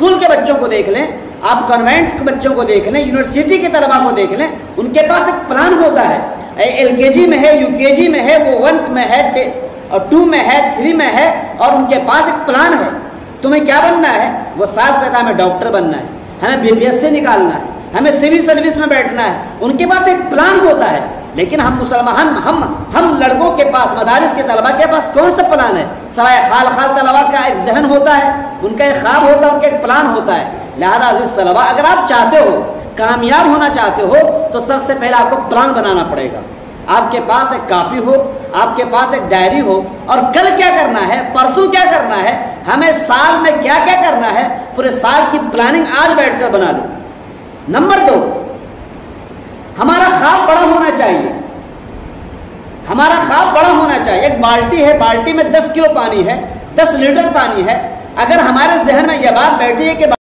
School کے بچوں کو دیکھ لیں، آپ کانوینٹس کے بچوں کو دیکھ لیں، یونیورسٹی کے طلباء کو دیکھ لیں، ان کے پاس ایک پلان ہوتا ہے. LKG میں ہے، UKG میں ہے، وہ 1 میں ہے اور 2 میں ہے، 3 میں ہے، اور ان کے پاس ایک پلان ہے. تمہیں کیا بننا ہے؟ وہ ساتھ کہتا ہے ہمیں ڈاکٹر بننا ہے، ہمیں BPSC نکالنا ہے، ہمیں سول سروس میں بیٹھنا ہے. ان کے پاس ایک پلان ہوتا ہے. لیکن ہم مسلمان ہم لڑکوں کے پاس، مدارس کے طلباء کے پاس کون سا پلان ہے؟ سوائے خال طلباء کا ایک ذہن ہوتا ہے، ان کا ایک خواب ہوتا ہے، ان کا ایک پلان ہوتا ہے. لہذا عزیز طلباء، اگر آپ چاہتے ہو، کامیاب ہونا چاہتے ہو، تو سب سے پہلے آپ کو پلان بنانا پڑے گا. آپ کے پاس ایک کاپی ہو، آپ کے پاس ایک ڈائری ہو، اور کل کیا کرنا ہے، پرسوں کیا کرنا ہے، ہمیں سال میں کیا کیا کرنا ہے، پورے سال کی پلاننگ آج بیٹھ کر بنا لو. نمبر 2، ہمارا خواب بڑا ہونا چاہیے. ہمارا خواب بڑا ہونا چاہیے. ایک بالٹی ہے، بالٹی میں 10 کلو پانی ہے، 10 لیٹر پانی ہے. اگر ہمارے ذہن میں یہ بات بیٹھی ہے کہ